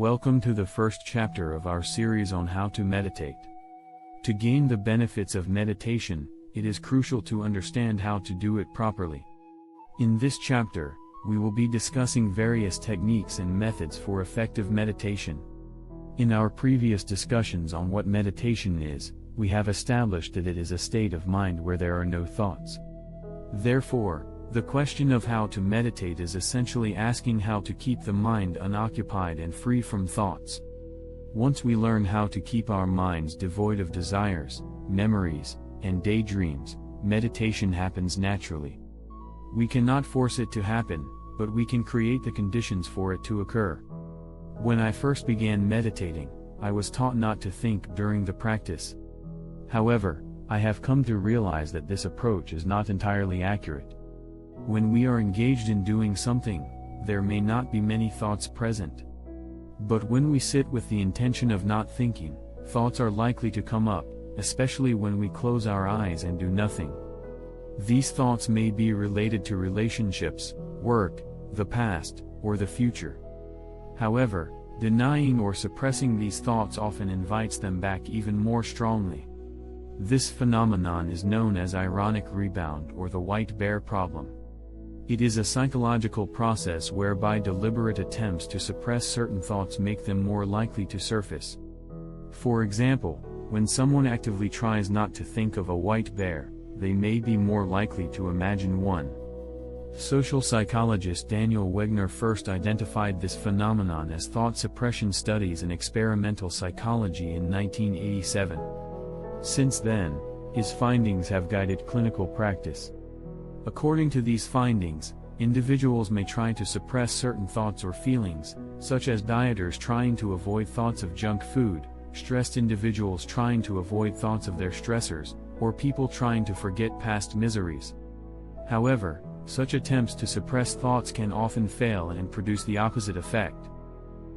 Welcome to the first chapter of our series on how to meditate. To gain the benefits of meditation, it is crucial to understand how to do it properly. In this chapter, we will be discussing various techniques and methods for effective meditation. In our previous discussions on what meditation is, we have established that it is a state of mind where there are no thoughts. Therefore, the question of how to meditate is essentially asking how to keep the mind unoccupied and free from thoughts. Once we learn how to keep our minds devoid of desires, memories, and daydreams, meditation happens naturally. We cannot force it to happen, but we can create the conditions for it to occur. When I first began meditating, I was taught not to think during the practice. However, I have come to realize that this approach is not entirely accurate. When we are engaged in doing something, there may not be many thoughts present. But when we sit with the intention of not thinking, thoughts are likely to come up, especially when we close our eyes and do nothing. These thoughts may be related to relationships, work, the past, or the future. However, denying or suppressing these thoughts often invites them back even more strongly. This phenomenon is known as ironic rebound or the white bear problem. It is a psychological process whereby deliberate attempts to suppress certain thoughts make them more likely to surface. For example, when someone actively tries not to think of a white bear, they may be more likely to imagine one. Social psychologist Daniel Wegner first identified this phenomenon as thought suppression studies in experimental psychology in 1987. Since then, his findings have guided clinical practice. According to these findings, individuals may try to suppress certain thoughts or feelings, such as dieters trying to avoid thoughts of junk food, stressed individuals trying to avoid thoughts of their stressors, or people trying to forget past miseries. However, such attempts to suppress thoughts can often fail and produce the opposite effect.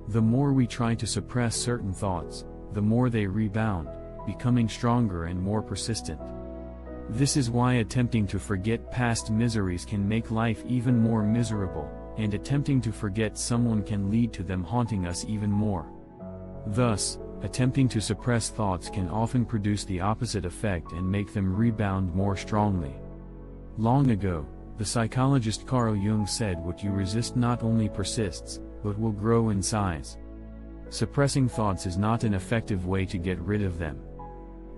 The more we try to suppress certain thoughts, the more they rebound, becoming stronger and more persistent. This is why attempting to forget past miseries can make life even more miserable, and attempting to forget someone can lead to them haunting us even more. Thus, attempting to suppress thoughts can often produce the opposite effect and make them rebound more strongly. Long ago, the psychologist Carl Jung said, "What you resist not only persists, but will grow in size." Suppressing thoughts is not an effective way to get rid of them.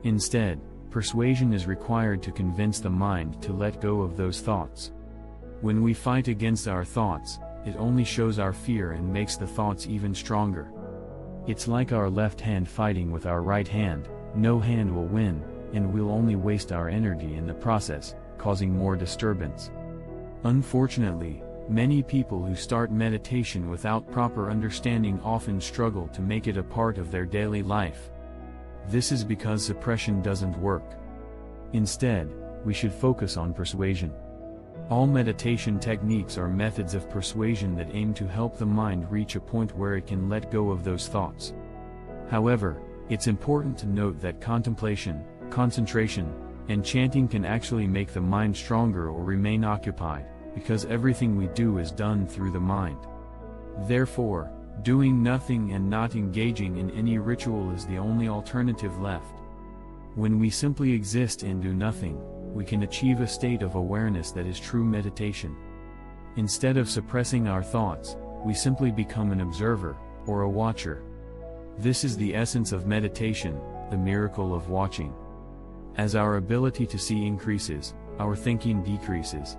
Instead, persuasion is required to convince the mind to let go of those thoughts. When we fight against our thoughts, it only shows our fear and makes the thoughts even stronger. It's like our left hand fighting with our right hand. No hand will win, and we'll only waste our energy in the process, causing more disturbance. Unfortunately, many people who start meditation without proper understanding often struggle to make it a part of their daily life. This is because suppression doesn't work. Instead, we should focus on persuasion. All meditation techniques are methods of persuasion that aim to help the mind reach a point where it can let go of those thoughts. However, it's important to note that contemplation, concentration, and chanting can actually make the mind stronger or remain occupied, because everything we do is done through the mind. Therefore, doing nothing and not engaging in any ritual is the only alternative left. When we simply exist and do nothing, we can achieve a state of awareness that is true meditation. Instead of suppressing our thoughts, we simply become an observer, or a watcher. This is the essence of meditation, the miracle of watching. As our ability to see increases, our thinking decreases.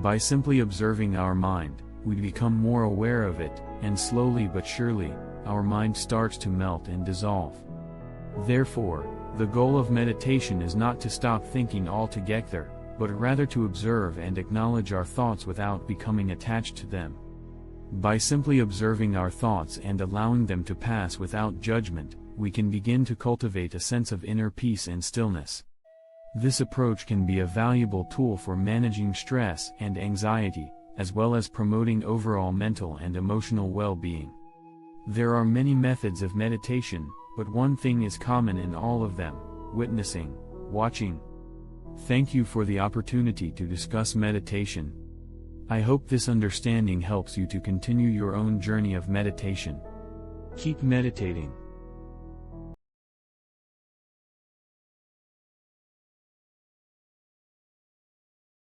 By simply observing our mind, we become more aware of it, and slowly but surely, our mind starts to melt and dissolve. Therefore, the goal of meditation is not to stop thinking altogether, but rather to observe and acknowledge our thoughts without becoming attached to them. By simply observing our thoughts and allowing them to pass without judgment, we can begin to cultivate a sense of inner peace and stillness. This approach can be a valuable tool for managing stress and anxiety, as well as promoting overall mental and emotional well-being. There are many methods of meditation, but one thing is common in all of them: witnessing, watching. Thank you for the opportunity to discuss meditation. I hope this understanding helps you to continue your own journey of meditation. Keep meditating.